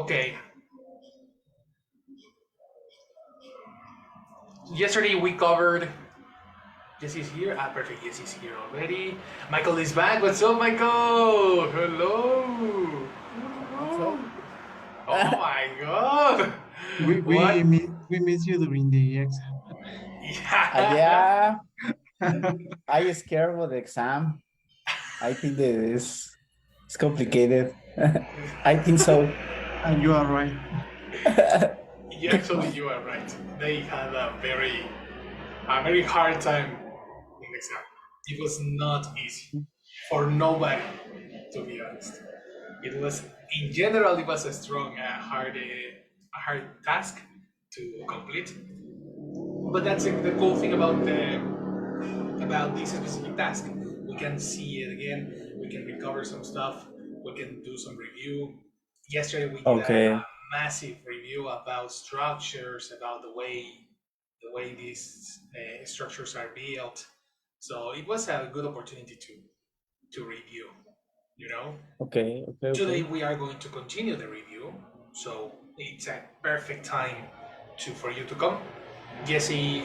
Okay. Yesterday we covered. Jesse's here. Ah, perfect. Jesse's here already. Michael is back. What's up, Michael? Hello. What's up? Oh my God. We What? we miss, we miss you during the exam. Yeah. Yeah, I scared for the exam. I think that it's complicated. I think so. And you are right. Actually, you are right. They had a very hard time in the exam. It was not easy for nobody, to be honest. It was, in general, it was a hard task to complete. But that's the cool thing about this specific task. We can see it again. We can recover some stuff. We can do some review. Yesterday we did a Okay. massive review about structures, about the way these structures are built. So it was a good opportunity to review. You know, Okay. Okay. today Okay. we are going to continue the review. So it's a perfect time for you to come. Jesse,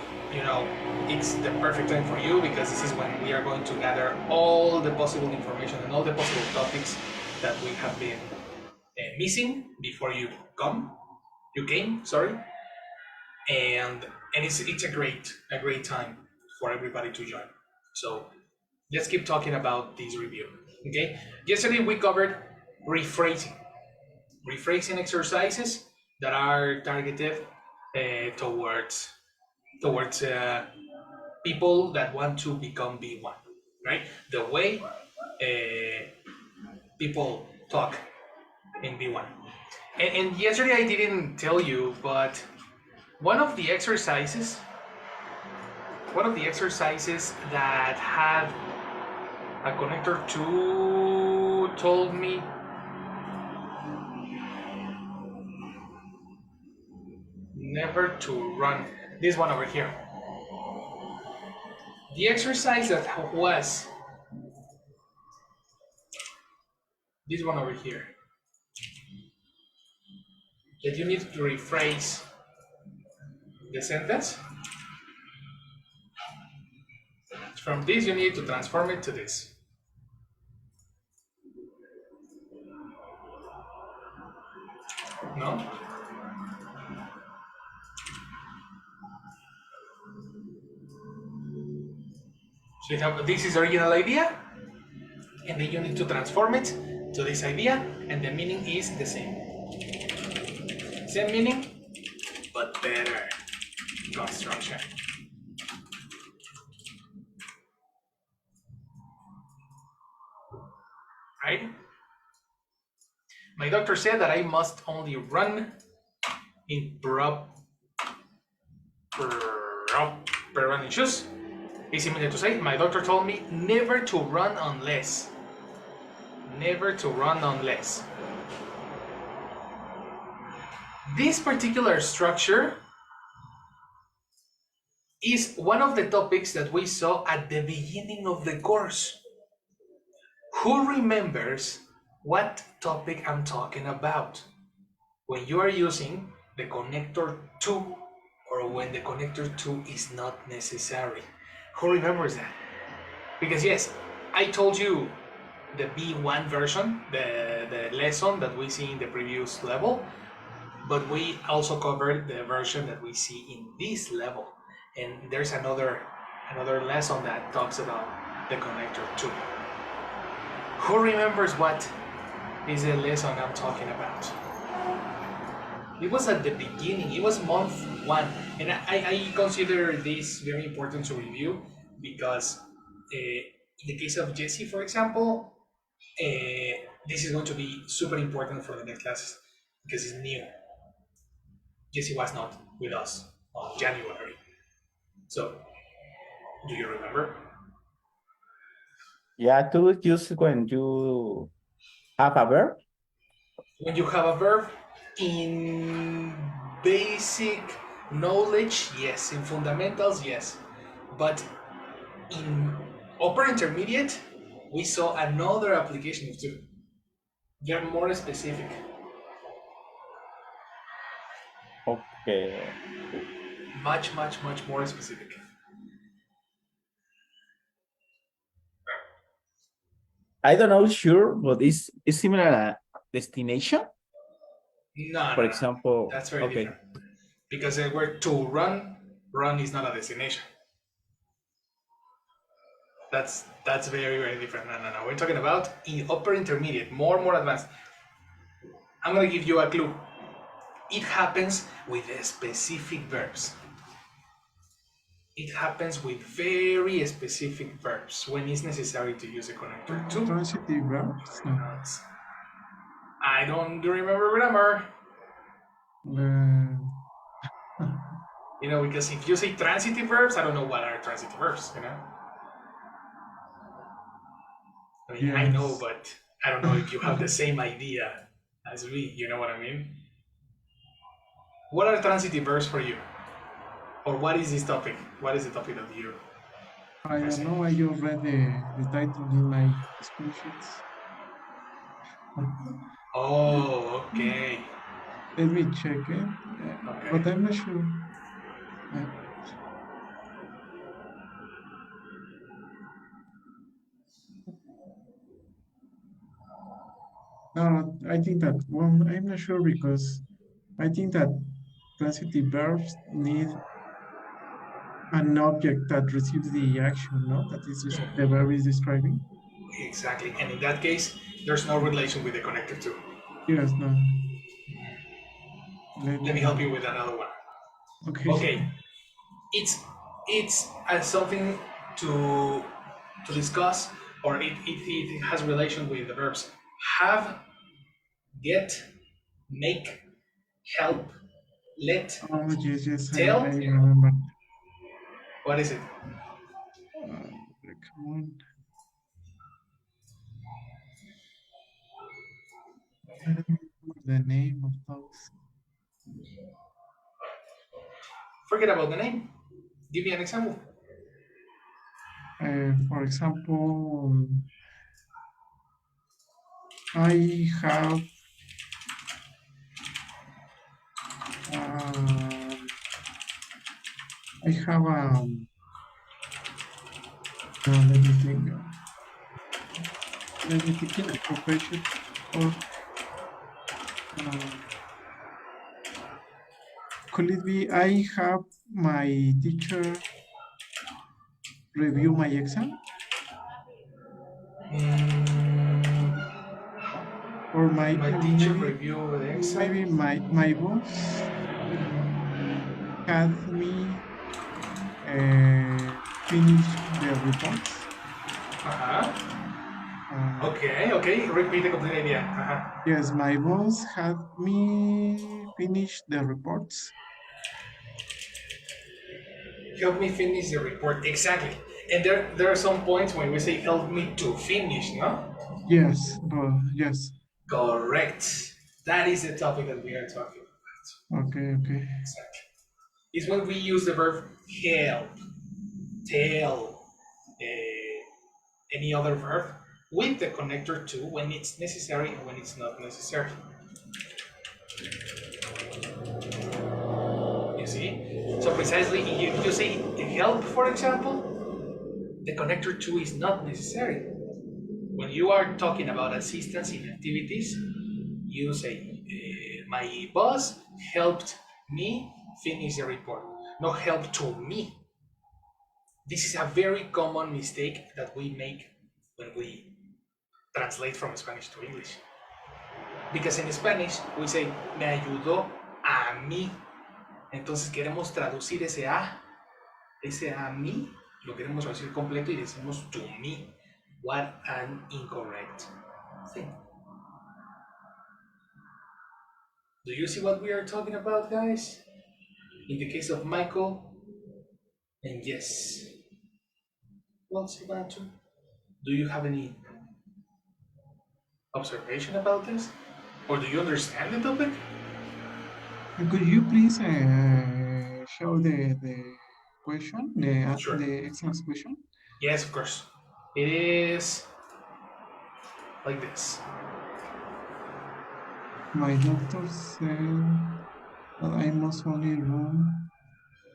it's the perfect time for you because this is when we are going to gather all the possible information and all the possible topics that we have been missing before you came, sorry, and it's a great time for everybody to join. So let's keep talking about this review. Okay, yesterday we covered rephrasing, rephrasing exercises that are targeted towards people that want to become B1, right? The way people talk in B1. And yesterday I didn't tell you, but one of the exercises, one of the exercises that had a connector 2 told me never to run. This one over here. The exercise that was this one over here, that you need to rephrase the sentence. From this, you need to transform it to this. No? So you have this is the original idea, and then you need to transform it to this idea, and the meaning is the same. Same meaning, but better construction. Right? My doctor said that I must only run in proper running shoes. Easy minute to say. My doctor told me never to run unless. Never to run unless. This particular structure is one of the topics that we saw at the beginning of the course. Who remembers what topic I'm talking about? When you are using the connector 2 or when the connector 2 is not necessary. Who remembers that? Because yes, I told you the B1 version, the lesson that we see in the previous level, but we also covered the version that we see in this level. And there's another lesson that talks about the connector 2. Who remembers what is the lesson I'm talking about? It was at the beginning, it was month 1, and I consider this very important to review because in the case of Jesse, for example, this is going to be super important for the next classes because it's new. Jesse was not with us on January. So, do you remember? Yeah, to use when you have a verb. When you have a verb in basic knowledge, yes. In fundamentals, yes. But in upper intermediate, we saw another application of two. They're more specific. Okay. Much, much, much more specific. I don't know sure, but it's similar a destination. No, For no, no. example, That's very okay. different. Because the word to run, run is not a destination. That's very, very different. No, no, no. We're talking about in upper intermediate, more advanced. I'm gonna give you a clue. It happens with specific verbs. It happens with very specific verbs when it's necessary to use a connector to. Transitive verbs? No. I don't remember grammar. Uh, You know, because if you say transitive verbs, I don't know what are transitive verbs, you know? I mean, I know, yes. but I don't know if you have the same idea as me, you know what I mean? What are transitive verbs for you? Or what is this topic? What is the topic that you I don't present? know. I just read the title in my school sheets. Oh, okay. Let me check it, Okay. but I'm not sure. Uh, no, I think that one, I'm not sure because I think that transitive verbs need an object that receives the action, no? That is the verb is describing. Exactly. And in that case, there's no relation with the connector too. Yes, no. Let Let me help you me, with another one. okay. Okay. It's something to to discuss, or it has relation with the verbs have, get, make, help, let, Oh, yes, yes, I tell. remember. What is it? Come on. I don't remember the name of those. Forget about the name. Give me an example. For example, I have um, I have let me think. Let me think in a profession or um, could it be I have my teacher review my exam Mm, or my my teacher review the exam. maybe my boss had me finish the reports. Uh-huh. Uh, Okay, okay. Repeat the complete idea. Uh-huh. yes, my boss had me finish the reports. Help me finish the report. Exactly. And there are some points when we say help me to finish, no? Yes, yes. Correct. That is the topic that we are talking about. Okay, okay. Exactly. It's when we use the verb help, tell, any other verb with the connector to when it's necessary and when it's not necessary. You see? So precisely, if you say help, for example, the connector to is not necessary. When you are talking about assistance in activities, you say, my boss helped me finish the report. No, help to me. This is a very common mistake that we make when we translate from Spanish to English. Because en Spanish we say, me ayudó a mí. Entonces queremos traducir ese a mí, lo queremos traducir completo y decimos to me. What an incorrect thing. Do you see what we are talking about, guys? In the case of Michael, and yes. Well, Silvanto, do you have any observation about this? Or do you understand the topic? Could you please show the question, Sure. the exam's question? Yes, of course. It is like this. My doctor said. but I must only run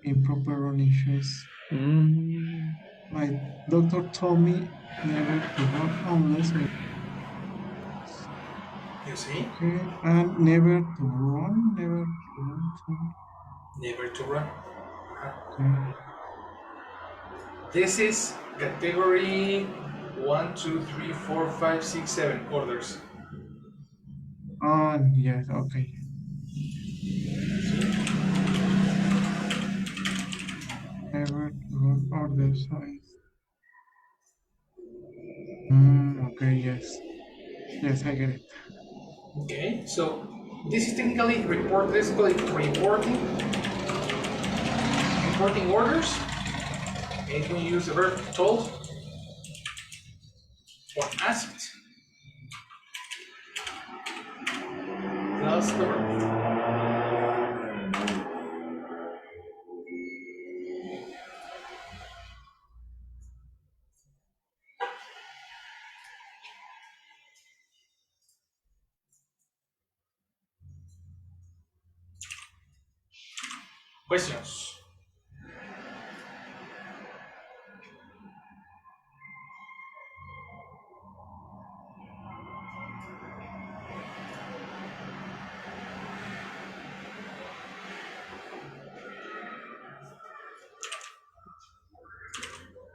in proper running shoes. Mm, My doctor told me never to run unless I You see? okay, and never to run. Never to run. Okay, This is category one, two, three, four, five, six, seven orders. and yes, okay, never to run order size. Okay, yes, I get it. Okay, so this is technically report. Let's call it reporting orders. And you use the verb told or asked plus the verb. Questions.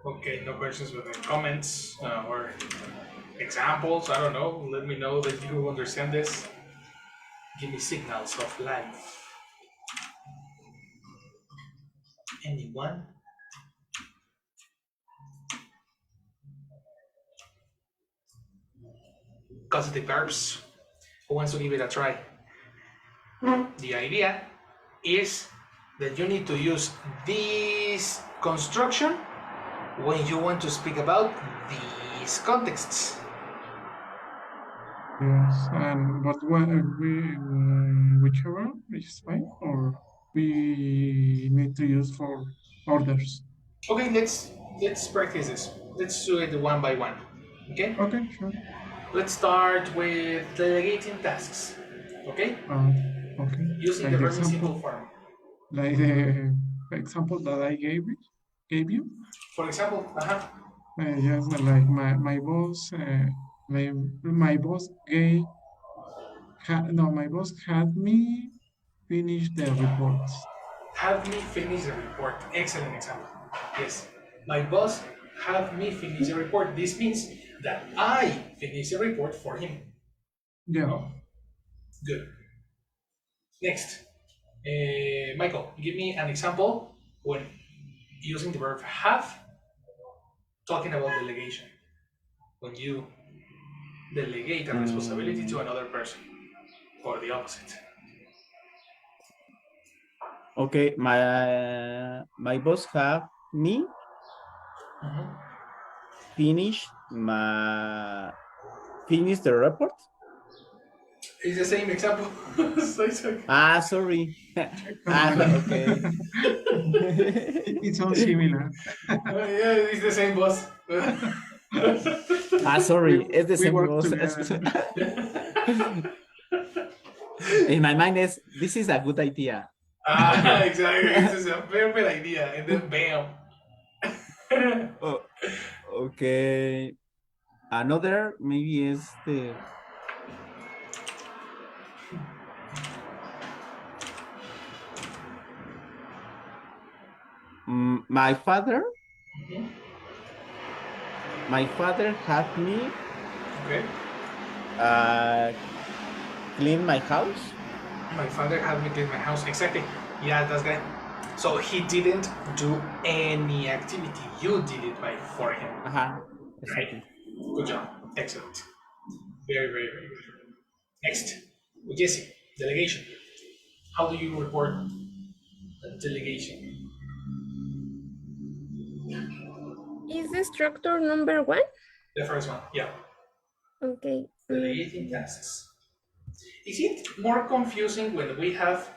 Okay, no questions with any comments or examples. I don't know. Let me know that you understand this. Give me signals of life. Anyone? Causative verbs. Who wants to give it a try? The idea is that you need to use this construction when you want to speak about these contexts. Yes, and but whichever is fine, or we need to use for orders. Okay, let's practice this. Let's do it one by one. Okay? Okay, sure. Let's start with delegating tasks. Okay? Uh, okay, Using the like the verb in simple example, form. like the example that I gave you. For example, Yes, like my boss, like my boss no, my boss had me finish the reports. have me finish the report. Excellent example. Yes. My boss have me finish the report. This means that I finish the report for him. Yeah. No? Good. Next. Michael, give me an example when using the verb have, talking about delegation. When you delegate a responsibility to another person, or the opposite. okay, my boss have me Mhm. finish my finish the report. It's the same example. So it's okay. Ah, sorry. Come on. Okay. It sounds similar. Yeah, it's the same boss. We Sorry, it's the we same work boss. together. In my mind is this is a good idea. Exactly. This is a very good idea. And then bam. Oh, okay. Another maybe is the my father. Mhm. My father had me Okay. uh clean my house. My father had me clean my house. Exactly. Yeah, that's good. So he didn't do any activity. You did it for him. Right? Exactly. Good job. Excellent. Very, very, very good. Next. Jesse, delegation. How do you report a delegation? Is the structure number one? The first one. Yeah. Okay. Delegating tasks. Is it more confusing when we have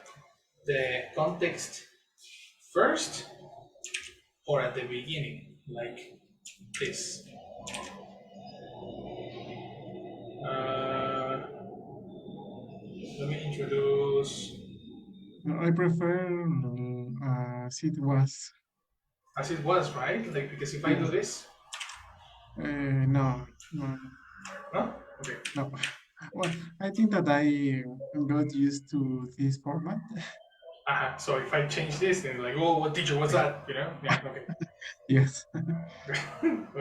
the context first or at the beginning, like this? Uh, Let me introduce I prefer as it was. As it was, right? Like, because if I do Yes. this, No, no, no? Okay. no. Well, I think that I got used to this format. So if I change this, then like, oh, what teacher was that? You know? Yeah, okay. Yes.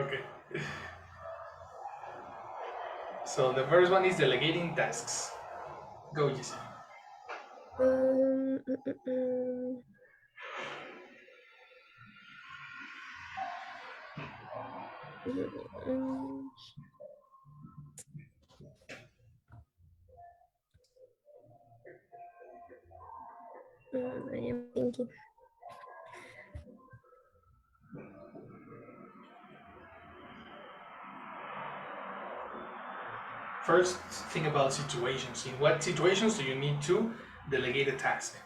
Okay. So the first one is delegating tasks. Go, Jesse. Um, mm, mm, mm. Mm, I am thinking. First, think about situations. In what situations do you need to delegate a task?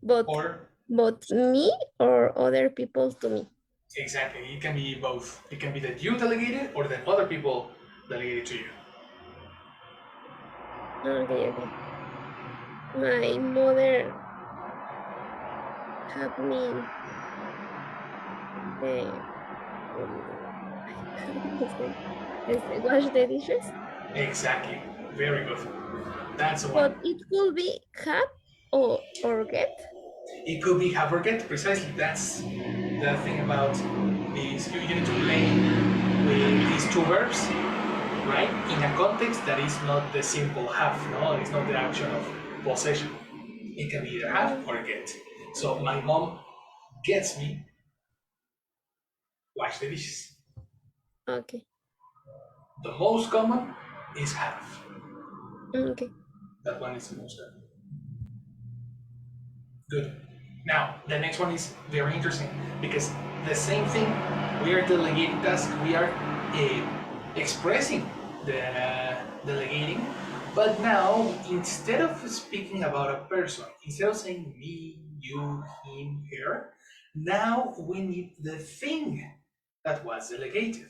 But Or, me or other people to me. exactly, it can be both. It can be that you delegate it or that other people delegate it to you. Okay, okay. My mother have me uh, how do you say? Wash the dishes, Exactly. Very good. That's the one. but it could be have or get. It could be have or get. Precisely. That's the thing about these. You need to play with these two verbs, right? In a context that is not the simple have, no? It's not the action of possession. It can be either have or get. So my mom gets me wash the dishes. Okay, The most common is have. okay. That one is the most common. Good. Now, the next one is very interesting because the same thing, we are delegating tasks, we are expressing the delegating, but now instead of speaking about a person, instead of saying me, you, him, her, now we need the thing that was delegated.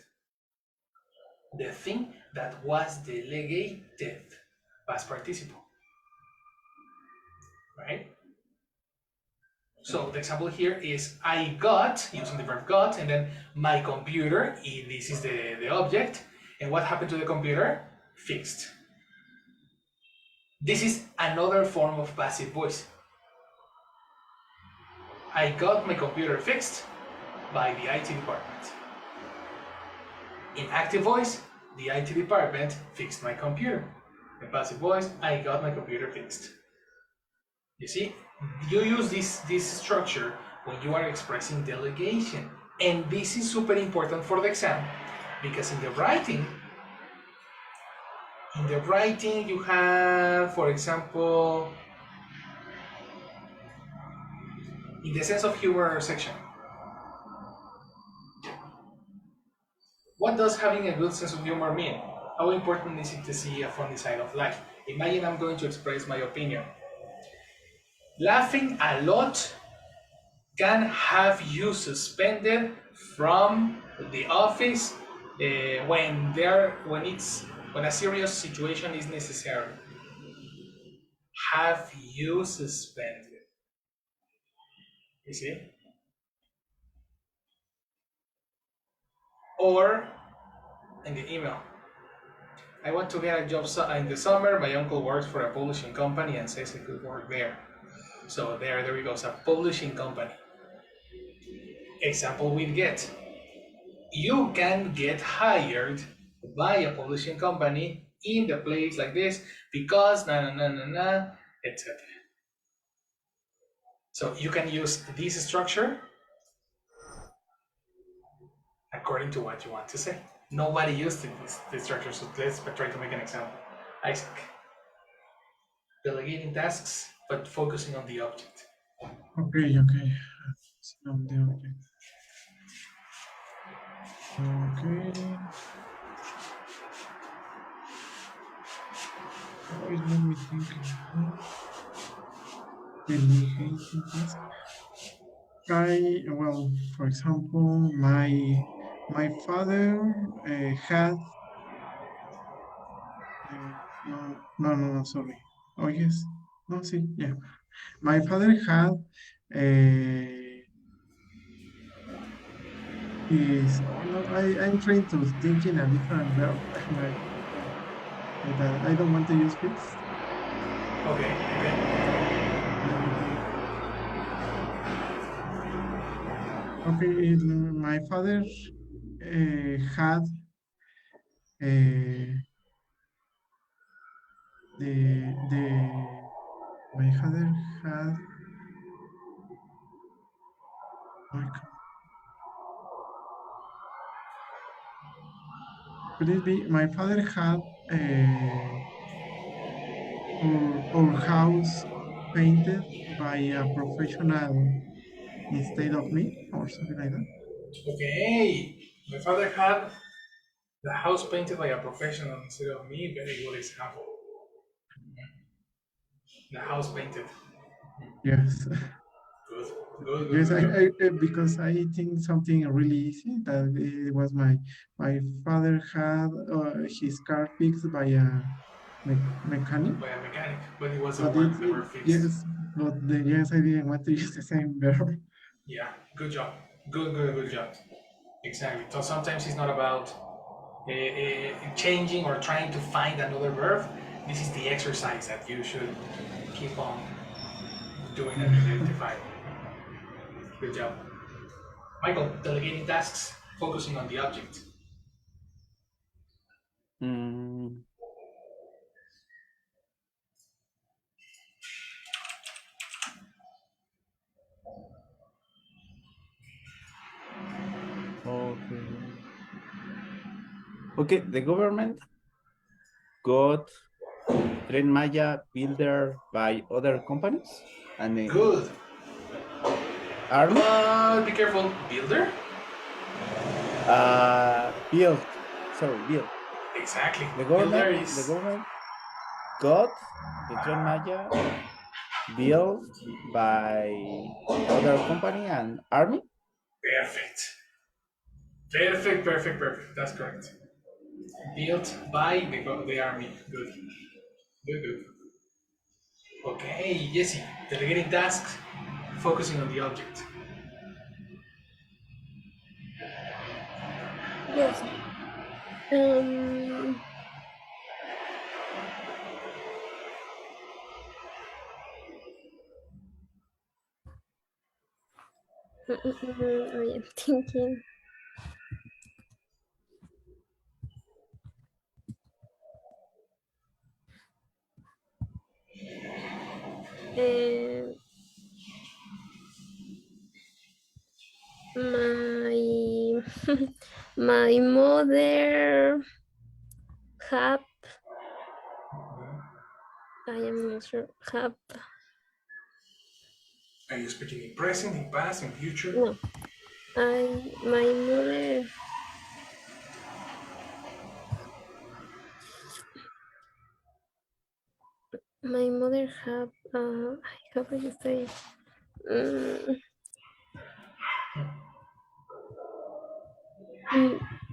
The thing that was delegated, past participle, right? So the example here is I got, using the verb got, and then my computer, this is the object, and what happened to the computer? Fixed. This is another form of passive voice. I got my computer fixed by the IT department. In active voice, the IT department fixed my computer. In passive voice, I got my computer fixed. You see, you use this structure when you are expressing delegation. And this is super important for the exam because in the writing you have, for example, in the sense of humor section, what does having a good sense of humor mean? How important is it to see a funny side of life? Imagine I'm going to express my opinion. Laughing a lot can have you suspended from the office when a serious situation is necessary. Have you suspended? You see? Or in the email, I want to get a job in the summer. My uncle works for a publishing company and says I could work there. So there we go. It's a publishing company. Example we get. You can get hired by a publishing company in the place like this because na na na na na, etc. So you can use this structure according to what you want to say. Nobody used this structure, so let's try to make an example. Isaac, delegating tasks but focusing on the object. Okay, okay. On the object. Okay. Wait, let me think. Delegating task. Well, for example, my father had no, sorry. Oh yes, no, see, yeah. My father had his, oh no, I'm trying to think in a different verb. Like that. I don't want to use fixed. Okay, okay. Let me think. Okay, my father had uh, the my father had my could it be my father had our house painted by a professional instead of me or something like that. Okay. My father had the house painted by a professional instead of me. Very good example. The house painted. Yes. Good, good, good, Yes, good job. because I think something really easy that it was my father had his car fixed by a mechanic, By a mechanic, but it was the but work that were fixed. yes, but yes, I didn't want to use the same verb. Yeah, good job. Good, good, good job. Exactly. So sometimes it's not about changing or trying to find another verb. This is the exercise that you should keep on doing and identify. Good job. Michael, delegating tasks, focusing on the object. Mm, okay. Okay, the government got Tren Maya builder by other companies and the Good. army Be careful. Builder? built, sorry, built. Exactly. The Builder the is government got the Tren Maya built by other company and army. perfect. Perfect, perfect, perfect. That's correct. Built by the army. Good. Good, good. Okay, Jesse. Delegating tasks, focusing on the object. Yes. Um. I am thinking. Uh, my my mother have. I am not sure. Have Are you speaking in present, in past, in future? no. My mother. My mother have. How do you say? Mm,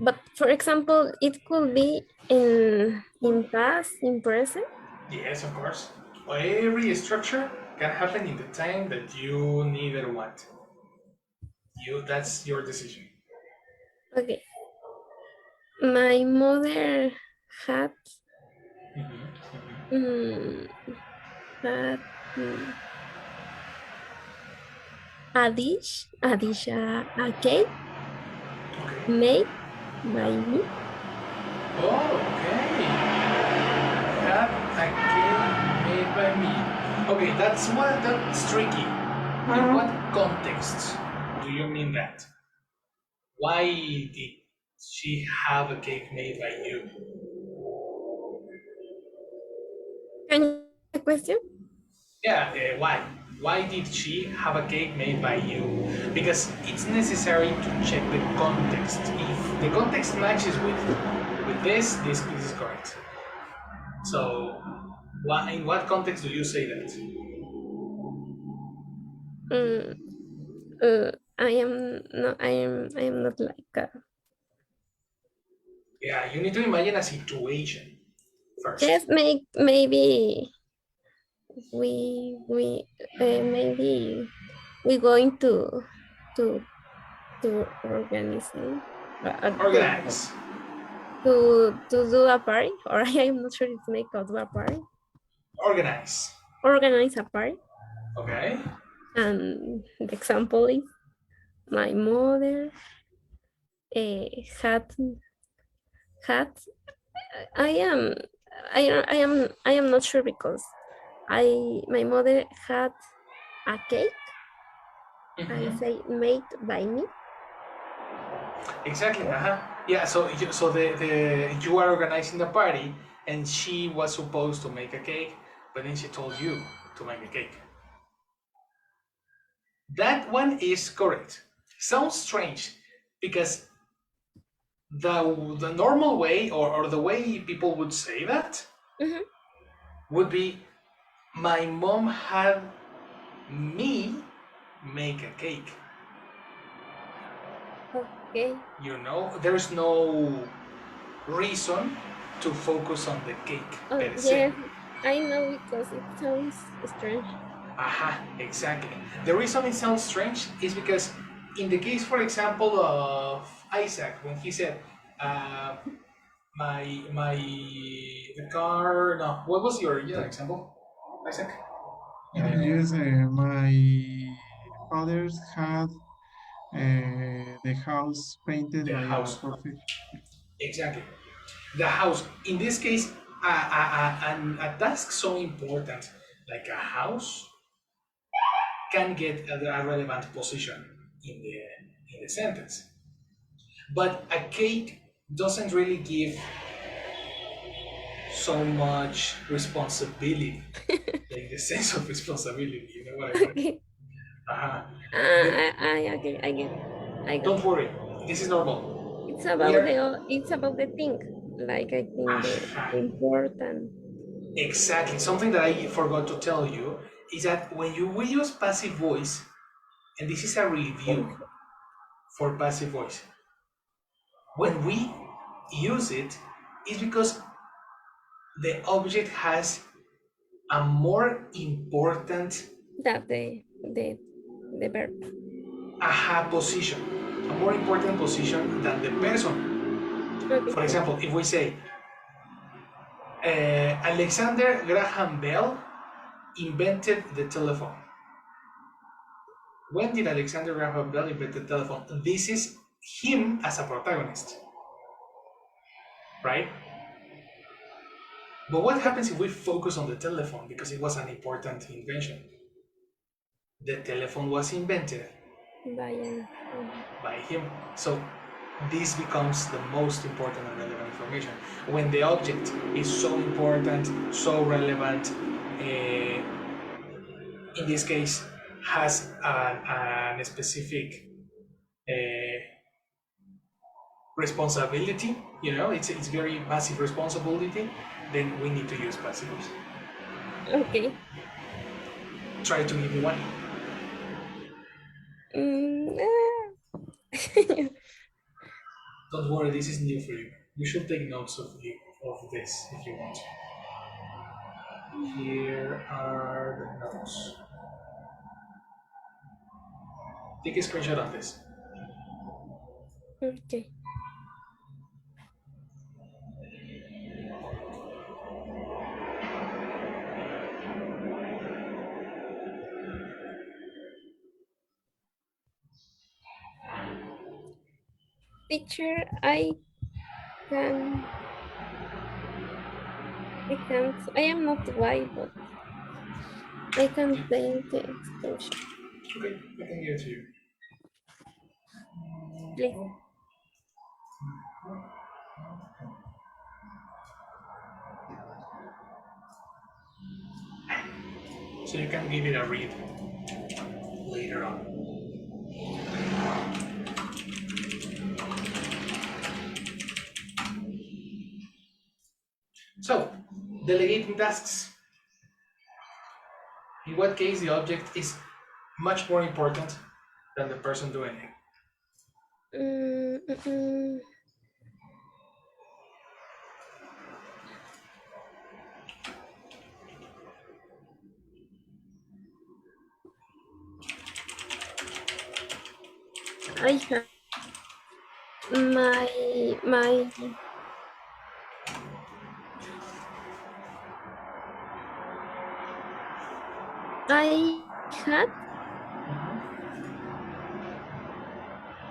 but for example, it could be in past, in present. Yes, of course. Every structure can happen in the time that you need or want. That's your decision. Okay. My mother had mm, had a cake Okay. made by me. Oh, okay. Have a cake made by me. Okay, that's tricky. In what context do you mean that? Why did she have a cake made by you? Can you the question? Yeah, why? Why did she have a cake made by you? Because it's necessary to check the context. If the context matches with this is correct. So, in what context do you say that? Mm, I am not. I am not like. Yeah, you need to imagine a situation first. Just make maybe we maybe we going to organizing Organize. to do a party, or I am not sure it's make us do a party. Organize. Organize a party, Okay. and the example is my mother had had I am I am not sure because my mother had a cake. I Mhm. say made by me. Exactly. Uh-huh. Yeah. So the you are organizing the party, and she was supposed to make a cake, but then she told you to make a cake. That one is correct. Sounds strange because the normal way or the way people would say that Mhm. would be my mom had me make a cake. Okay. You know, there's no reason to focus on the cake Oh per se. yes, I know because it sounds strange. Aha, exactly. The reason it sounds strange is because in the case, for example, of Isaac, when he said, uh, my the car, no, what was your original example, Isaac? Yes, my fathers had the house painted The by a house. professional. Exactly. The house. In this case, a task so important like a house can get a relevant position in the sentence. But a cake doesn't really give so much responsibility, like the sense of responsibility. You know what I mean? Okay. Uh, the, I get it. I got don't it. worry, this is normal. We are It's about the thing. Like I think the aha, important. exactly something that I forgot to tell you is that when you will use passive voice, and this is a review for passive voice, when we use it, is because the object has a more important That the verb. aha position, a more important position than the person. Okay. For example, if we say Alexander Graham Bell invented the telephone. When did Alexander Graham Bell invent the telephone? This is him as a protagonist, right? But what Okay. happens if we focus on the telephone because it was an important invention? The telephone was invented Vayan. by him. So this becomes the most important and relevant information. When the object is so important, so relevant, in this case, has a specific uh, responsibility, you know, it's very massive responsibility, then we need to use passivos. Okay. Try to give me one. Mm, Don't worry, this is new for you. You should take notes of this if you want. Here are the notes. Take a screenshot of this. okay. Teacher, can I can't. I am not white, but I can paint the exposure. Okay, I can give it to you. Please. So you can give it a read later on. So, delegating tasks. In what case the object is much more important than the person doing it. Mm, mm, mm. I have my I had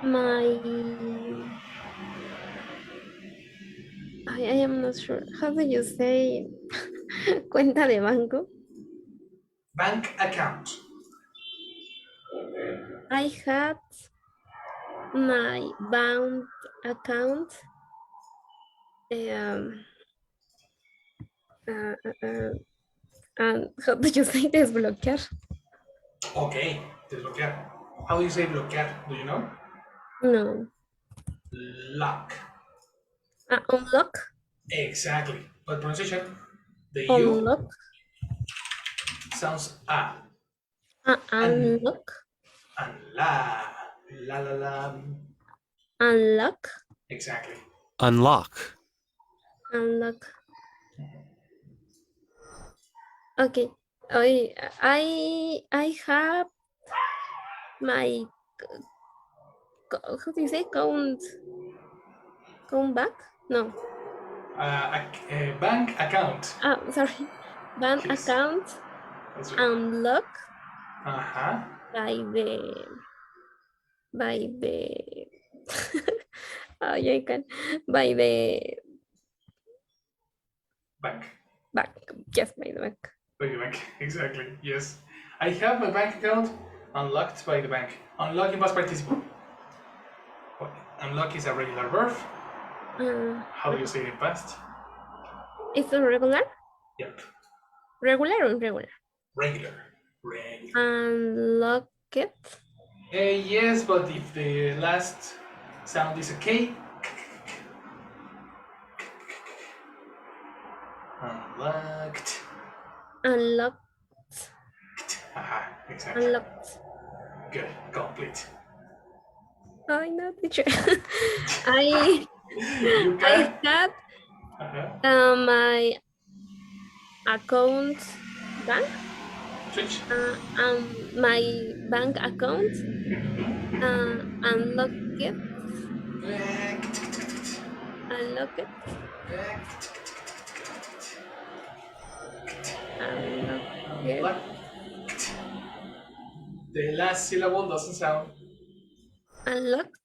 my I am not sure. How do you say cuenta de banco? Bank account. I had my bank account um uh, uh, uh, and how do you say desbloquear? Okay, desbloquear. How do you say bloquear? Do you know? No. Lock. Unlock? Exactly. But pronunciation, the U Unlock? sounds A. And Unlock? la. La la la. Unlock? Exactly. Unlock. Unlock. Okay. I have my how do you say count back? No. A bank account. Sorry. Bank Yes. account That's right. unlock Uh-huh. by the oh yeah, I can by the Bank. back. Yes, by the back. By the bank. Exactly. Yes. I have my bank account unlocked by the bank. Unlock in past participle. Unlock is a regular verb. How do you say it in past? It's a regular? Yep. Regular or irregular? Regular. Regular. Unlock it. Yes, but if the last sound is a K, unlocked. Unlocked. Aha, exactly. Unlocked. Good, complete. I know, teacher. I You I can. had my account bank. Switch. My bank account unlock it. Unlock it. Unlock it. Unlocked. The last syllable doesn't sound. Unlocked.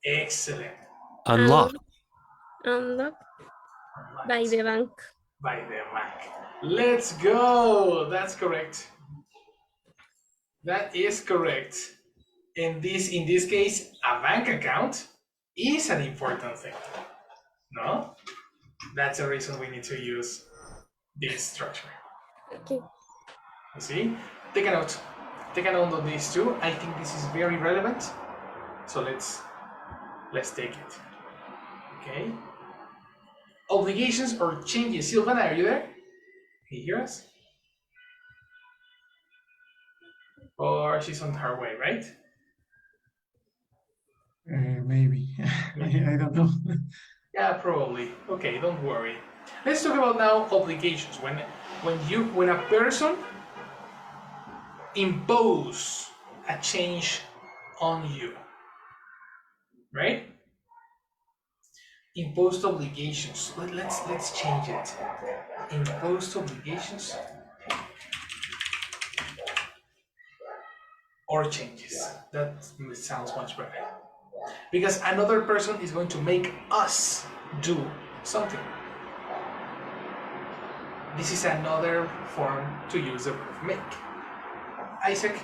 Excellent. Unlock. Unlocked by the bank. By the bank. Let's go. That's correct. That is correct. In this case, a bank account is an important thing. No? That's the reason we need to use this structure. Okay. You see? Take a note. Take a note of these two. I think this is very relevant. So let's take it. Okay. Obligations or changes. Silvana, are you there? Can you hear us? Or she's on her way, right? Maybe. I don't know. Yeah, probably. Okay, don't worry. Let's talk about now obligations. When a person impose a change on you, right? Imposed obligations. Let's change it. Imposed obligations or changes. That sounds much better. Because another person is going to make us do something. This is another form to use the verb make. Isaac,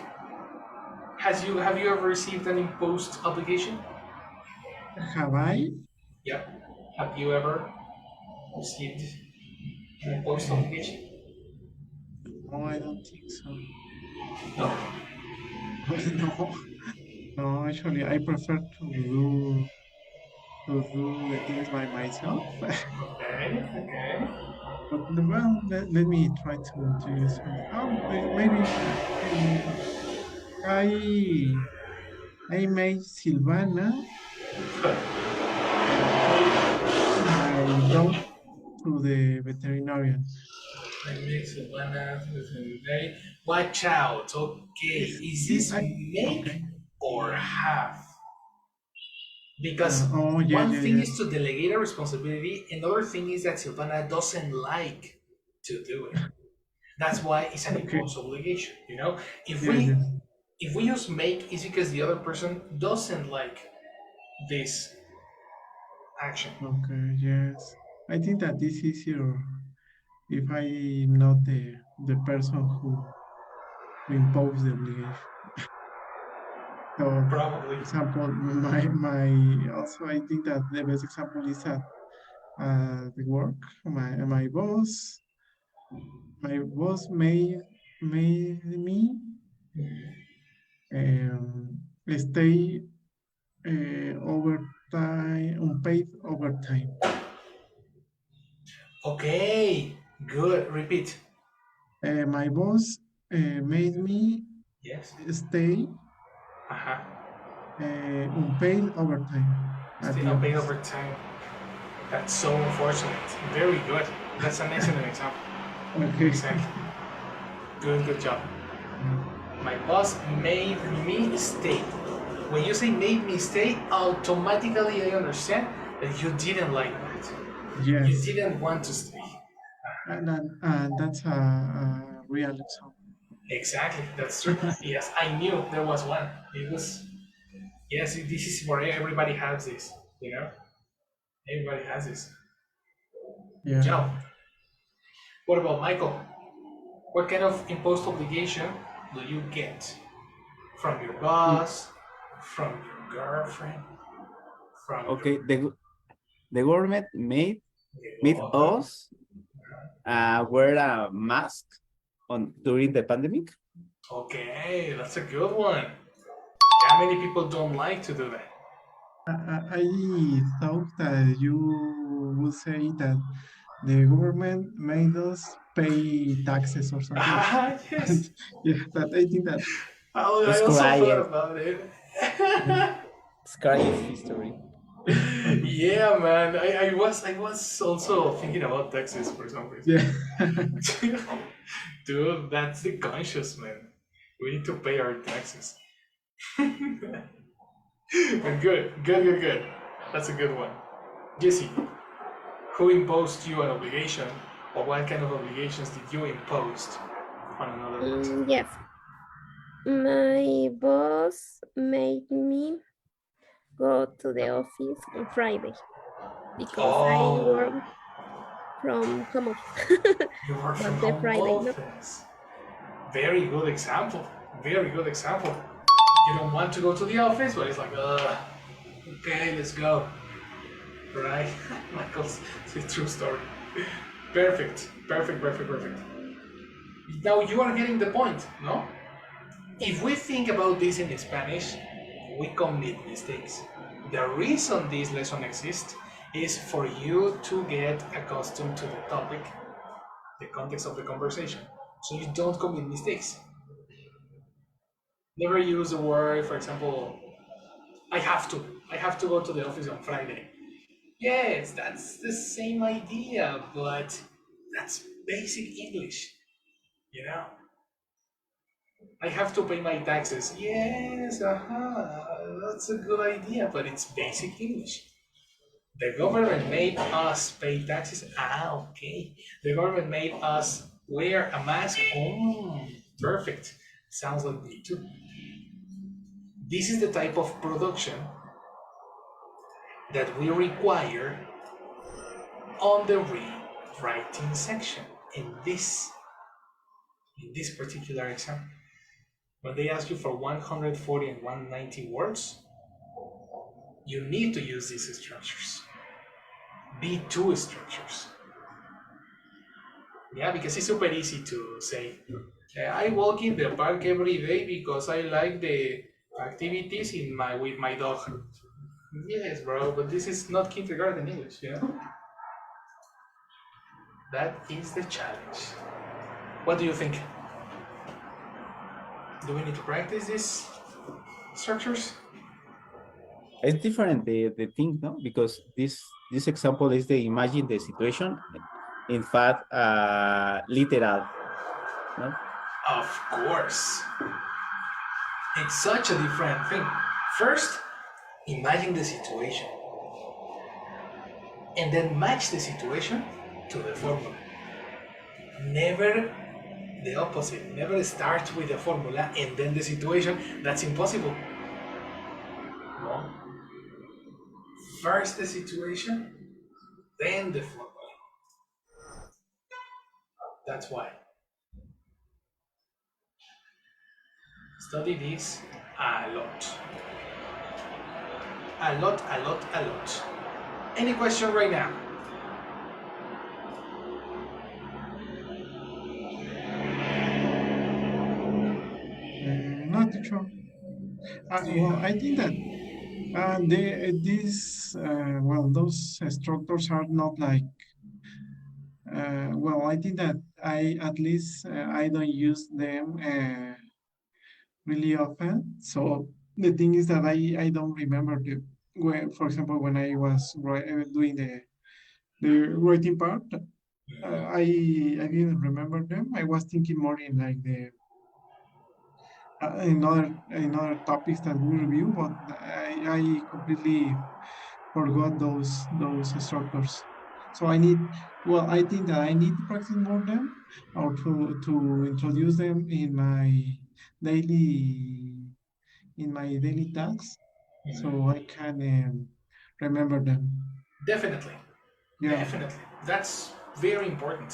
have you ever received an imposed obligation? Have I? Yep. Have you ever received an imposed obligation? No, I don't think so. No. No, no, actually, I prefer to do the things by myself. Okay. Okay. But well, let me try to use something. Oh, maybe I made Silvana take my dog to the veterinarian. My next one is very. Watch out. Okay. Is Is this this I make okay? or have? Because Oh, yeah, one yeah, thing yeah. is to delegate a responsibility, another thing is that Silvana doesn't like to do it. That's why it's an Okay. imposed obligation. You know, if Yeah, we yes. if we use make, it's because the other person doesn't like this action. Okay, yes. I think that this is easier if I'm not the person who imposed the obligation. So, Probably. example, my also I think that the best example is at the work. My boss made me stay overtime, unpaid overtime. Okay, good. Repeat. My boss made me Yes. stay Uh-huh. unpaid overtime at Stay the unpaid office. overtime. That's so unfortunate. Very good. That's an excellent example. Okay. Exactly. Good job. Yeah. My boss made me stay. When you say made me stay, automatically I understand that you didn't like that. You Yes, didn't want to stay. and that's a real example. Exactly, that's true. Yes, I knew there was one. It was, yes, this is where everybody has this, you know? Everybody has this. Good Yeah. job. What about Michael? What kind of imposed obligation do you get from your Mm, boss, from your girlfriend, from your okay, the government made uh-huh. us wear a mask on during the pandemic. Okay, that's a good one. How many people don't like to do that? I thought that you would say that the government made us pay taxes or something. Ah, And yes. yeah, that I think that I It's also thought crying. about it. yeah. It's crying history. Yeah, man. I was also thinking about taxes for some reason. Yeah. Dude, that's the conscious man. We need to pay our taxes. But good. That's a good one. Jesse, who imposed you an obligation, or what kind of obligations did you impose on another person? Yes, my boss made me go to the office on Friday because I work Oh, from home office, you work from but the home Friday no. office. Very good example. Very good example. You don't want to go to the office, but it's like, okay, let's go. Right? Michael's it's a true story. Perfect. Now you are getting the point, no? If we think about this in Spanish, we commit mistakes. The reason this lesson exists is for you to get accustomed to the topic, the context of the conversation, so you don't commit mistakes. Never use the word, for example, I have to. I have to go to the office on Friday. Yes, that's the same idea, but that's basic English, you know? I have to pay my taxes. Yes, that's a good idea, but it's basic English. The government made us pay taxes. Ah, okay. The government made us wear a mask. Oh, perfect. Sounds like me too. This is the type of production that we require on the rewriting section in this particular example. When they ask you for 140 and 190 words, you need to use these structures. B2 structures. Yeah, because it's super easy to say, I walk in the park every day because I like the activities with my dog. Yes, bro, but this is not kindergarten English, you know? That is the challenge. What do you think? Do we need to practice these structures? It's different the thing, no? Because this example is the imagine the situation. In fact, literal, no? Of course. It's such a different thing. First, Imagine the situation and then match the situation to the formula. Never the opposite. Never start with the formula and then the situation. That's impossible. No. First the situation, then the formula. That's why. Study this a lot. A lot, a lot, a lot. Any question right now? Not sure. Well, I think that those structures are not like, well, I think that at least I don't use them really often. So the thing is that I don't remember when, for example, when I was doing the writing part, I didn't remember them. I was thinking more in like the in other topics that we review, but I completely forgot those structures. So I think that I need to practice more them, or to introduce them daily in my daily tasks, so I can remember them. Definitely. Yeah. Definitely. That's very important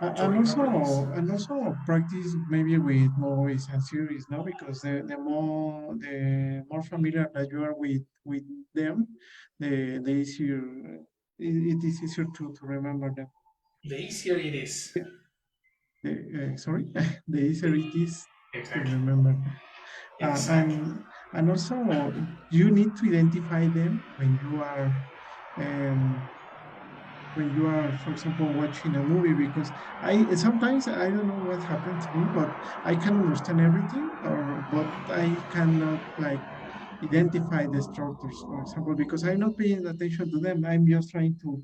to And remember this. also practice maybe with movies and series, no? Because the more familiar that you are with them, the easier it is easier to remember them. The easier it is. Yeah, sorry, the easier it is to Exactly. remember. Uh, Exactly. and and also you need to identify them um, when you are, for example, watching a movie, because I sometimes I don't know what happened to me, but I can understand everything, but I cannot like identify the structures, for example, because I'm not paying attention to them. I'm just trying to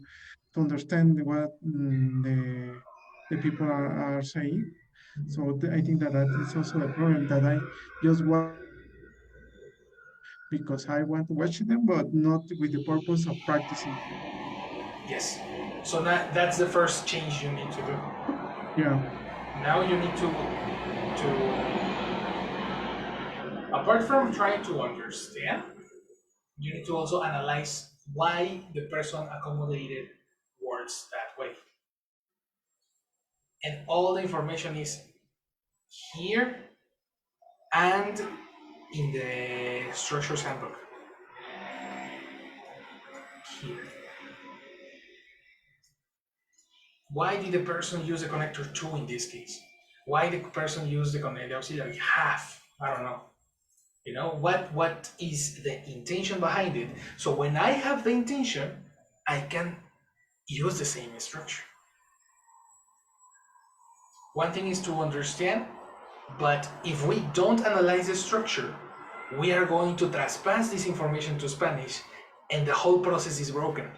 understand what the people are saying. So I think that is also a problem, that I just watch because I want to watch them, but not with the purpose of practicing. Yes. So that's the first change you need to do. Yeah. Now you need to apart from trying to understand, you need to also analyze why the person accommodated words that way. And all the information is here and in the structures handbook. Here. Why did the person use the connector to in this case? Why did the person use the auxiliary have? I don't know. You know, what is the intention behind it? So when I have the intention, I can use the same structure. One thing is to understand, but if we don't analyze the structure, we are going to trespass this information to Spanish and the whole process is broken.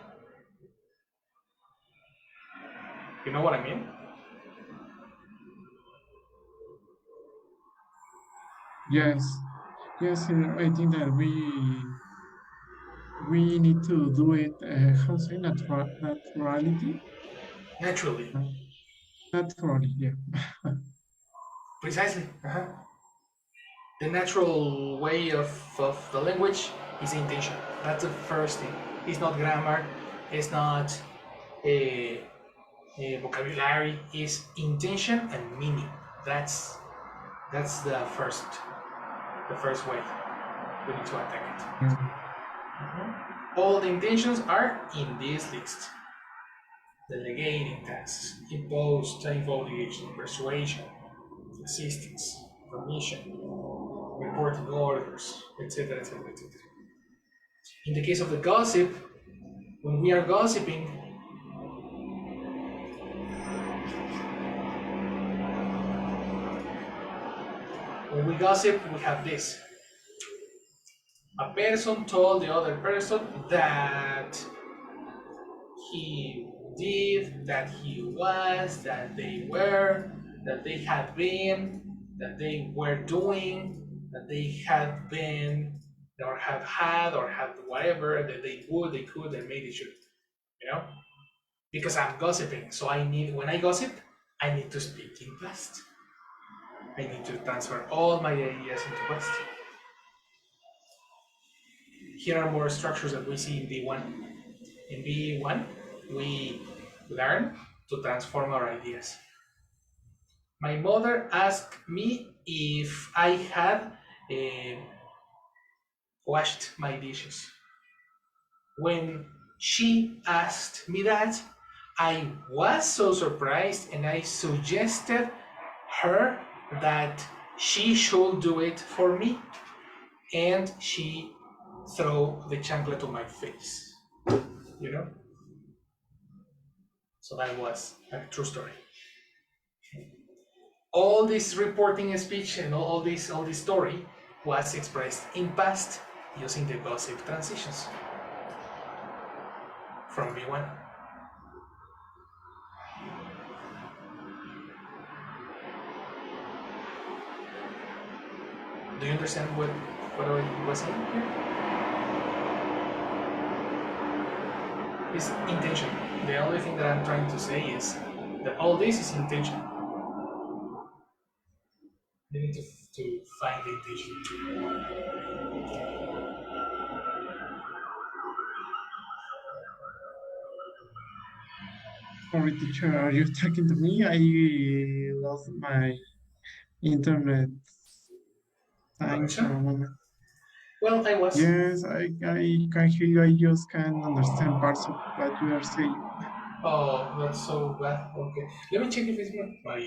You know what I mean? Yes. Yes, I think that we need to do it. How to say naturality? Naturally. Uh, Naturally, yeah. Precisely. The natural way of the language is intention. That's the first thing. It's not grammar, it's not a vocabulary, it's intention and meaning. That's the first way we need to attack it. Yeah. All the intentions are in this list. Delegating tasks, impose time obligation, persuasion, assistance, permission, reporting orders, etc., etc., etc. In the case of the gossip, when we are gossiping, when we gossip, we have this. A person told the other person that he did, that he was, that they were, that they had been, that they were doing, that they had been, or have had, or have whatever that they would, they could, and maybe should, you know? Because I'm gossiping, so when I gossip, I need to speak in past. I need to transfer all my ideas into past. Here are more structures that we see in B1. In B1, we learn to transform our ideas. My mother asked me if I had washed my dishes. When she asked me that, I was so surprised and I suggested her that she should do it for me, and she threw the chanclet to my face, you know? So that was a true story. All this reporting speech and all this story was expressed in past using the gossip transitions from B1. Do you understand what I was saying here? It's intention. The only thing that I'm trying to say is that all this is intention. You need to find the intention. Sorry, teacher, are you talking to me? I lost my internet sign for a Connection? moment. Well, I was. Yes, I can hear you. I just can't understand parts of what you are saying. Oh, that's so bad. Okay. Let me check if it's my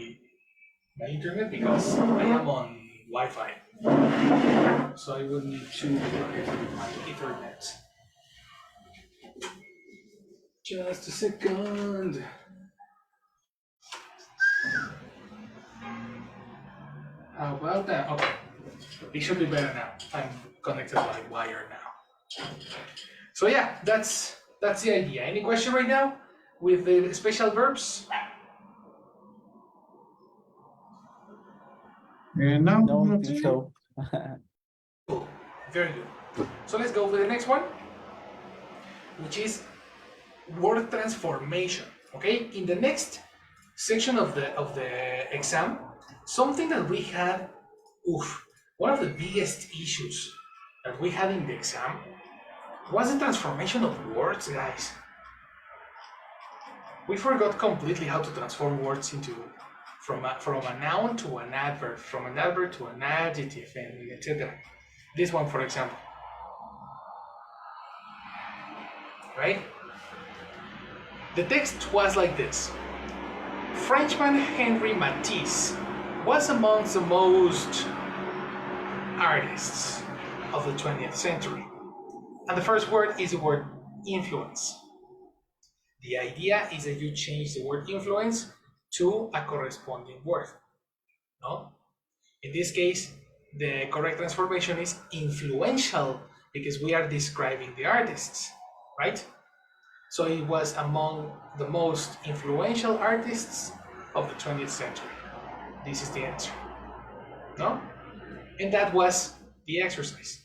internet because I am on Wi-Fi. So I would need to connect with my internet. Just a second. How about that? Okay. It should be better now. I'm connected by wire now. So yeah, that's the idea. Any question right now with the special verbs? No, No, not think sure. so. Cool. Very good. So let's go with the next one, which is word transformation. Okay, in the next section of the exam, something that we had, one of the biggest issues that we had in the exam was the transformation of words, guys. We forgot completely how to transform words into from a noun to an adverb, from an adverb to an adjective, and etc. This one, for example, right? The text was like this. Frenchman Henri Matisse was amongst the most artists of the 20th century. And the first word is the word influence. The idea is that you change the word influence to a corresponding word. No? In this case, the correct transformation is influential because we are describing the artists, right? So it was among the most influential artists of the 20th century. This is the answer. No? And that was the exercise.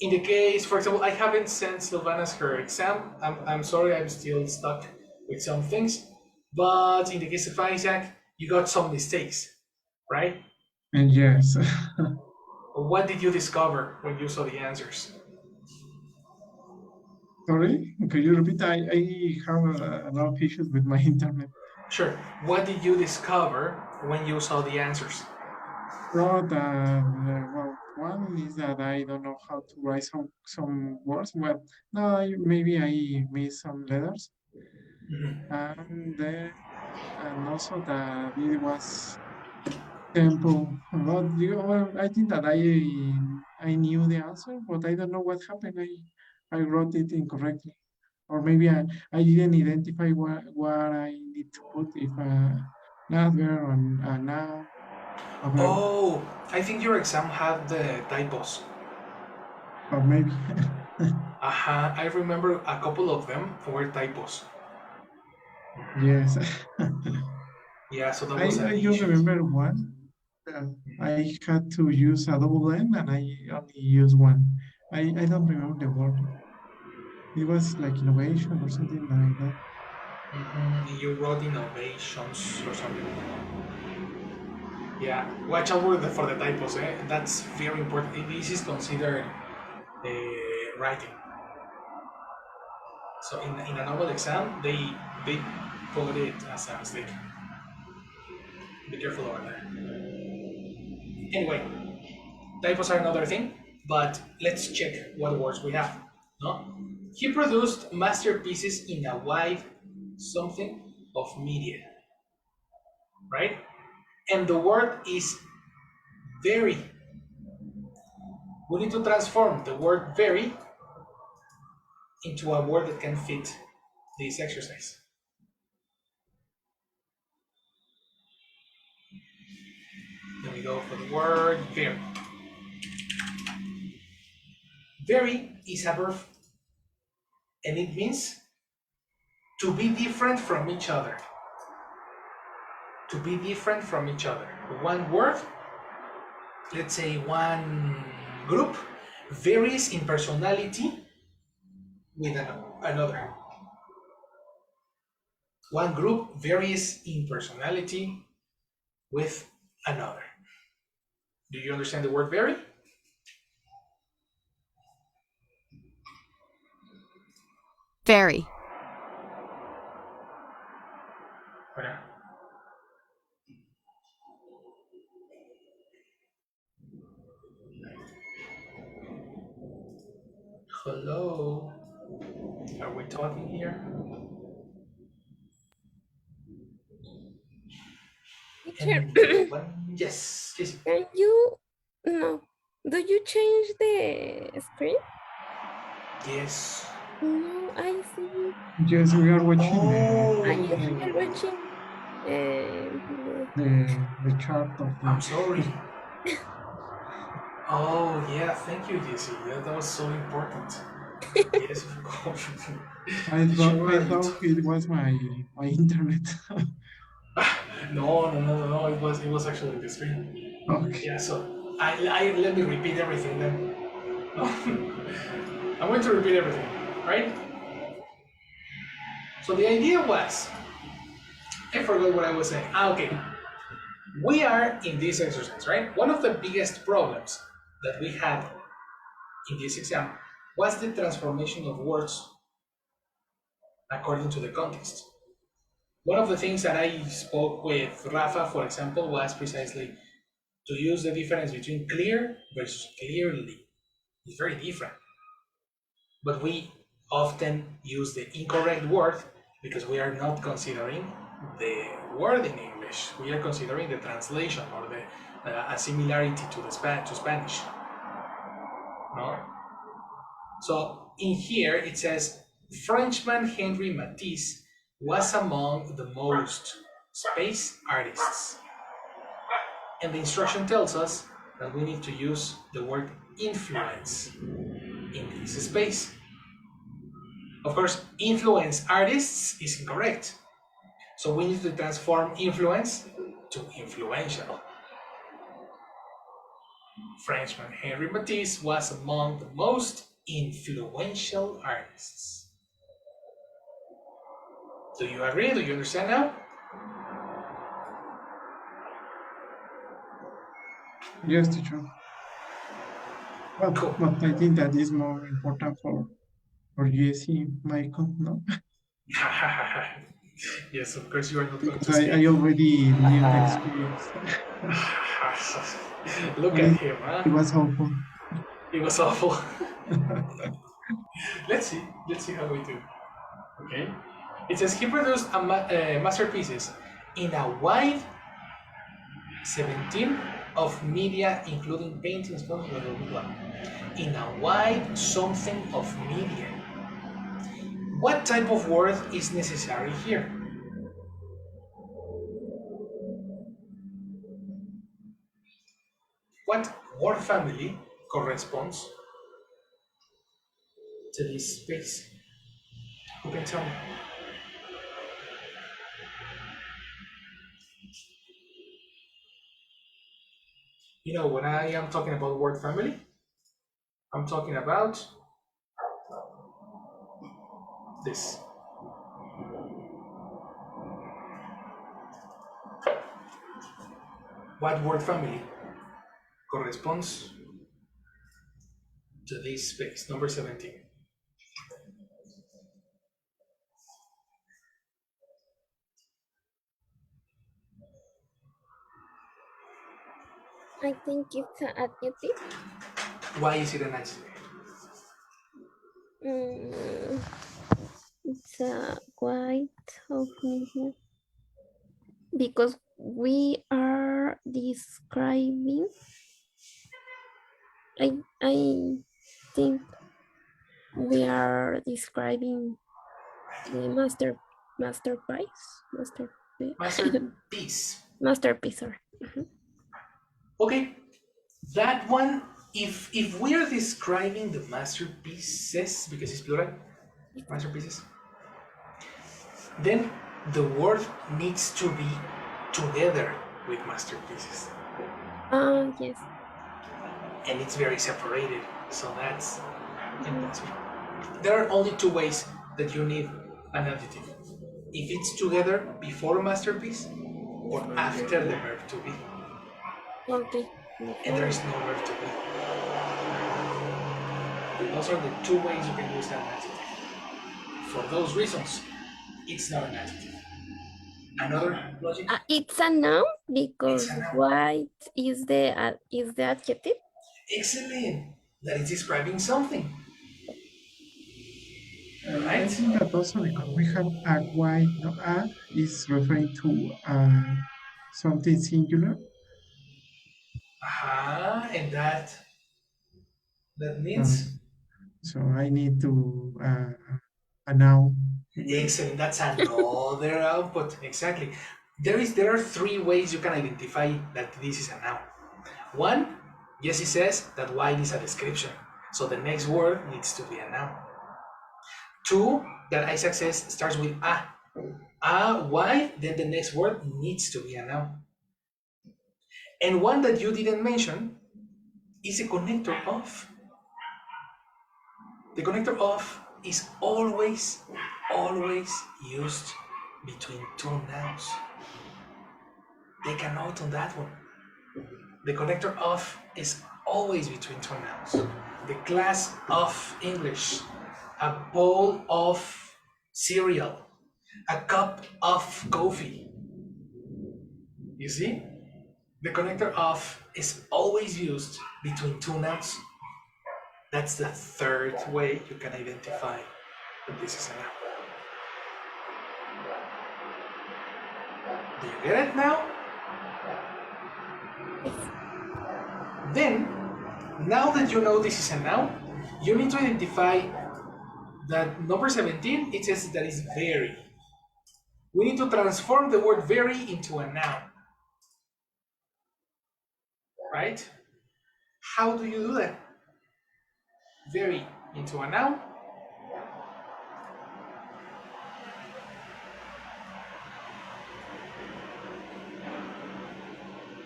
In the case, for example, I haven't sent Sylvana's her exam. I'm sorry, I'm still stuck with some things. But in the case of Isaac, you got some mistakes, right? And yes. What did you discover when you saw the answers? Sorry, could you repeat? I have a lot of issues with my internet. Sure. What did you discover when you saw the answers? But well, one is that I don't know how to write some words. Well, no, maybe I missed some letters, and then and also that it was tempo. But well, I think that I knew the answer, but I don't know what happened. I wrote it incorrectly, or maybe I didn't identify what I need to put if an adverb or a noun, a verb, Oh, I think your exam had the typos. or maybe. I remember a couple of them were typos. Yes. Yeah, so that was an I just issue. remember one I had to use a double N and I only use one. I don't remember the word. It was like innovation or something like that. You wrote innovations or something. Yeah, watch out for the typos. That's very important. This is considered writing. So in a novel exam, they put it as a mistake. Be careful over there. Anyway, typos are another thing, but let's check what words we have. No, he produced masterpieces in a wide something of media, right? And the word is very. We need to transform the word very into a word that can fit this exercise. Then we go for the word very. Very is a verb, and it means to be different from each other. To be different from each other. One word, let's say one group, varies in personality with another. One group varies in personality with another. Do you understand the word vary? Very. Bueno. Hello. Are we talking here? Teacher, And the other one? Yes. Yes. can you, no, do you change the screen? Yes. No, I see. Yes, we are watching I yes, we Oh, are watching the chart of I'm the. sorry. Oh, yeah. Thank you, Jesse. Yeah, that was so important. Yes, of course. I Sure. thought it was my internet. No. It was actually the screen. Okay. Yeah. So I let me repeat everything then. I'm going to repeat everything, right? So the idea was, I forgot what I was saying. Okay. We are in this exercise, right? One of the biggest problems that we had in this exam was the transformation of words according to the context. One of the things that I spoke with Rafa, for example, was precisely to use the difference between clear versus clearly. It's very different. But we often use the incorrect word because we are not considering the word in English. We are considering the translation or the a similarity to to Spanish. No? So in here it says Frenchman Henri Matisse was among the most space artists. And the instruction tells us that we need to use the word influence in this space. Of course, influence artists is incorrect. So we need to transform influence to influential. Frenchman Henri Matisse was among the most influential artists. Do you agree? Do you understand now? Yes, teacher. Well, Cool. but I think that is more important for Jesse, Michael, no? Yes, of course you are not going Because to I speak. already knew the experience. Look But at him, huh? it was awful. It was awful. Let's see how we do. Okay. It says he produced masterpieces in a wide 17 of media, including paintings, blah, blah, blah, blah. In a wide something of media. What type of word is necessary here? What word family corresponds to this space? Who can tell me? You know, when I am talking about word family, I'm talking about this. What word family corresponds to this space, number 17? I think it's an adjective. Why is it an adjective? Mm, it's a quite of movement because we are describing. I think we are describing the masterpiece Masterpiece. masterpiece. Sorry. Okay, that one, if we are describing the masterpieces, because it's plural, masterpieces, then the word needs to be together with masterpieces. Yes. And it's very separated. So that's there are only two ways that you need an adjective. If it's together before masterpiece or after the verb to be. Okay. And there is no verb to be. Those are the two ways you can use an adjective. For those reasons, it's not an adjective. Another logic? It's a noun It's because a noun. white is the adjective. Excellent. That is describing something. I Right? think that also because we have a white, no, a is referring to something singular. And that Uh, means so I need to a noun. excellent. That's another output. Exactly. There are three ways you can identify that this is a noun. One, Jesse says that white is a description. So the next word needs to be a noun. Two, that Isaac says starts with a. Why? Then the next word needs to be a noun. And one that you didn't mention is a connector of. The connector of is always used between two nouns. Take a note on that one. The connector of is always between two nouns. The class of English, a bowl of cereal, a cup of coffee. You see? The connector of is always used between two nouns. That's the third way you can identify that this is a noun. Do you get it now? Then, now that you know this is a noun, you need to identify that number 17, it says that is very. We need to transform the word very into a noun. Right? How do you do that? Very into a noun.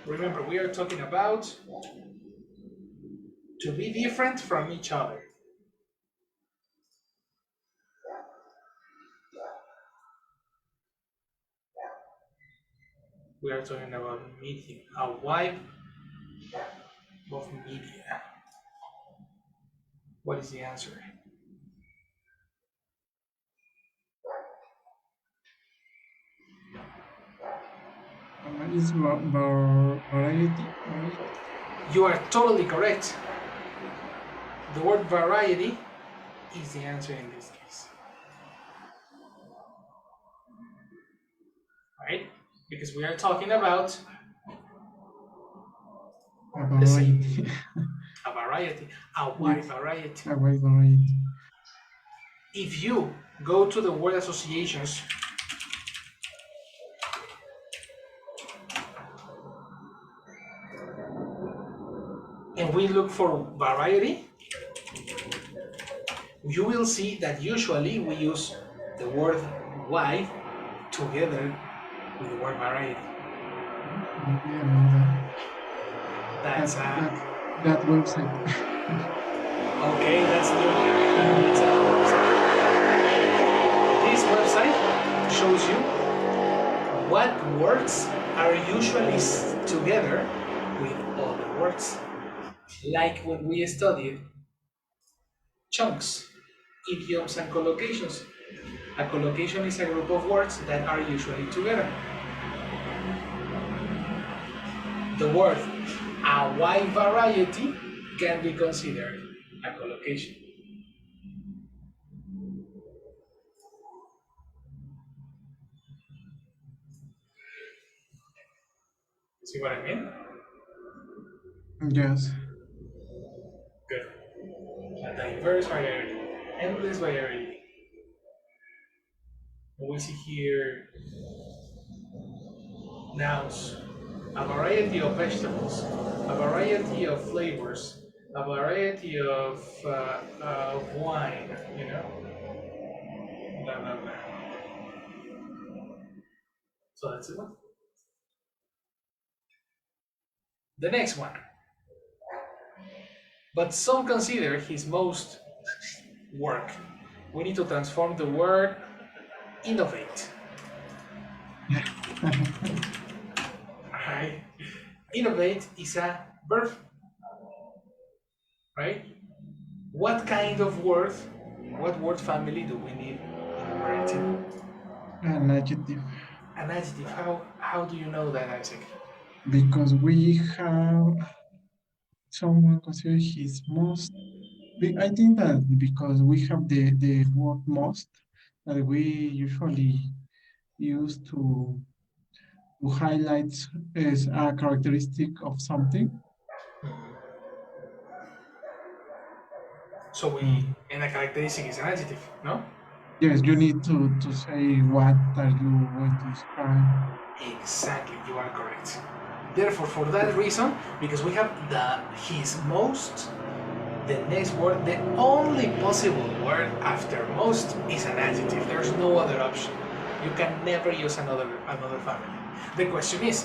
Remember, we are talking about to be different from each other. We are talking about media, a wipe of media. What is the answer? Is variety? You are totally correct. The word variety is the answer in this case. Right? Because we are talking about A variety. a variety, a wide variety. A wide variety. If you go to the word associations and we look for variety, you will see that usually we use the word wide together with the word variety. Maybe I know that. That's that website. okay. That's new. That's another website. This website shows you what words are usually together with other words. Like when we studied chunks, idioms, and collocations. A collocation is a group of words that are usually together. The word a wide variety can be considered a collocation. See what I mean? Yes. Good. A diverse variety, endless variety. We see here nouns, a variety of vegetables, a variety of flavors, a variety of wine, you know, blah, blah, blah. So that's it. The next one. But some consider his most work. We need to transform the word innovate. Right? Innovate is a verb, right? What kind of word, what word family do we need in writing? An adjective. An adjective. How do you know that, Isaac? Because we have someone consider his most. I think that because we have the word most that we usually use to highlight as a characteristic of something. So we, Mm. and a characteristic is an adjective, no? Yes, you need to say what are you going to describe. Exactly, you are correct. Therefore, for that reason, because we have his most, the next word, the only possible word after most is an adjective. There's no other option. You can never use another family. The question is,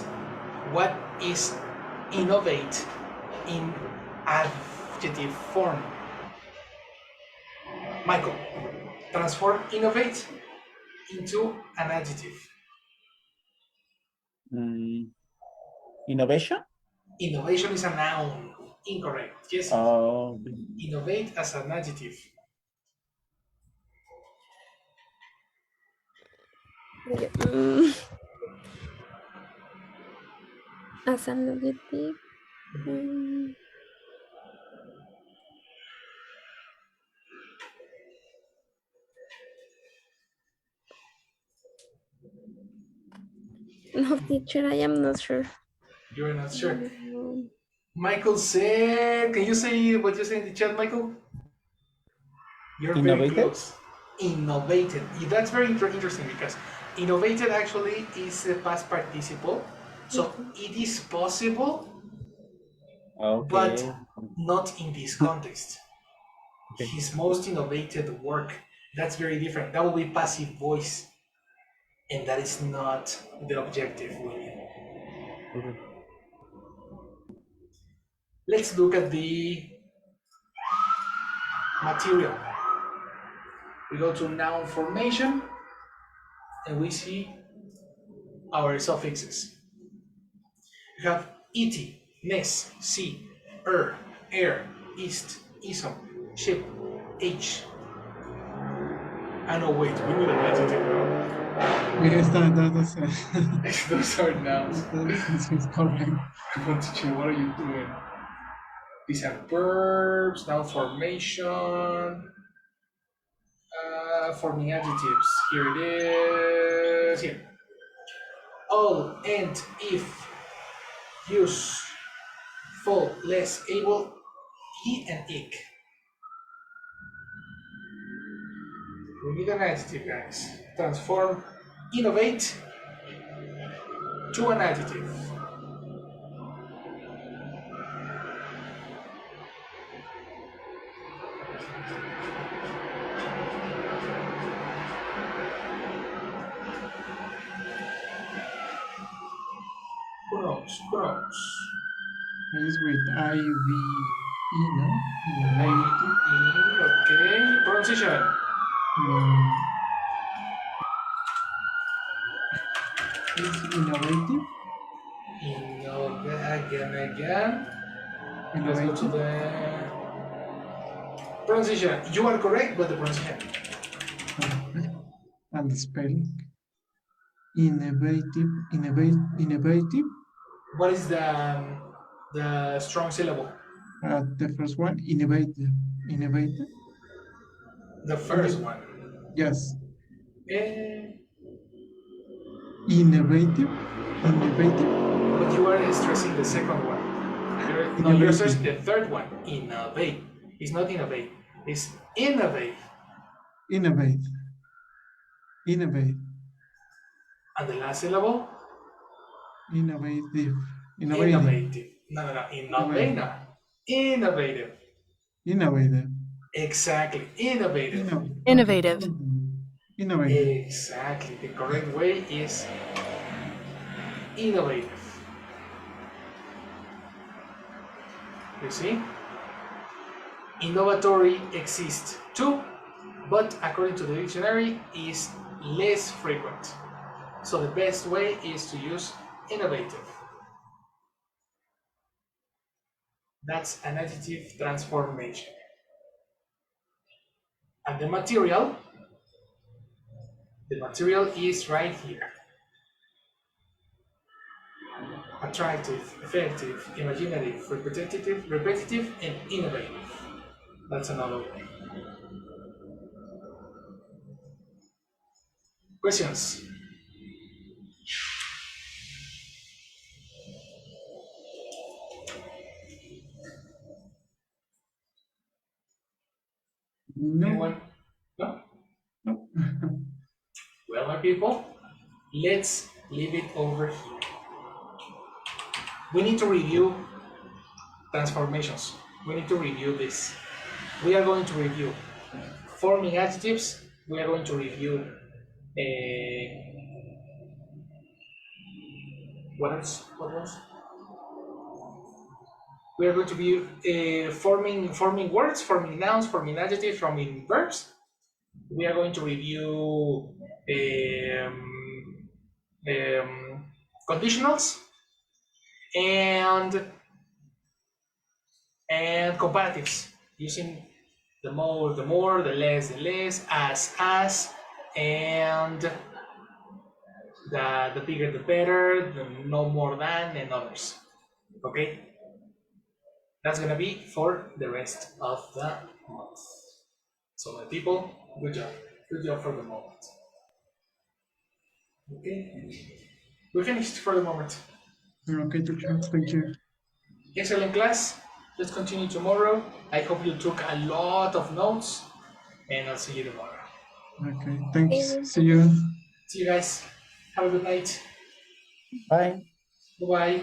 what is innovate in adjective form? Michael, transform innovate into an adjective. Innovation? Innovation is a noun. Incorrect. Yes. Oh, Innovate as an adjective. As an adjective, um, no, teacher, I am not sure. You're not sure. Um, Michael said, can you say what you say in the chat, Michael? You're very innovated? close. Innovated. That's very interesting because innovated actually is a past participle. So it is possible, but Okay. not in this context. Okay. His most innovated work. That's very different. That will be passive voice. And that is not the objective, William. Okay. Let's look at the material. We go to noun formation and we see our suffixes. We have iti, mes, si, air, east, isom, ship, h. Oh wait, we need an adjective now. Yes, that's Those are nouns. that is correct. Come on, teacher, what are you doing? These are verbs, noun formation, forming adjectives. Here it is. Here. All, and, if, use, full, less, able, he and ik. We need an adjective, guys. Transform innovate to an adjective. Who knows? Who knows? is with I-V-E, no? Innovative. Okay. Pronunciation. Mm, is innovative. Again. Let's go to Innovative. the pronunciation. You are correct, but the pronunciation. And the spelling. Innovative. What is the strong syllable? The first one, innovative. The Can first you? one. Yes, Eh, innovative. but you are stressing the second one. No, you're Innovative. stressing the third one. Innovate. It's not innovate. It's innovate. Innovate. Innovate. And the last syllable? Innovative. Innovative. No. Innovate. Innovative. No. Innovative. Innovative. Exactly. Innovative. Okay. Innovative. Innovative. Exactly. The correct way is innovative. You see? Innovatory exists too, but according to the dictionary is less frequent. So the best way is to use innovative. That's an adjective transformation. And the material is right here. Attractive, effective, imaginative, repetitive, and innovative. That's another way. Questions? No. Anyone? No? No. Well, my people, let's leave it over here. We need to review transformations. We need to review this. We are going to review forming adjectives. We are going to review what else? What else? We are going to be forming words, forming nouns, forming adjectives, forming verbs. We are going to review conditionals and comparatives using the more, the less, as, and the bigger the better, the no more than, and others. Okay? That's gonna be for the rest of the month. So my people, good job. Good job for the moment. Okay? We finished for the moment. Okay, teacher. Thank you. Excellent class. Let's continue tomorrow. I hope you took a lot of notes, and I'll see you tomorrow. Okay. Thanks. See you. See you guys. Have a good night. Bye. Bye bye.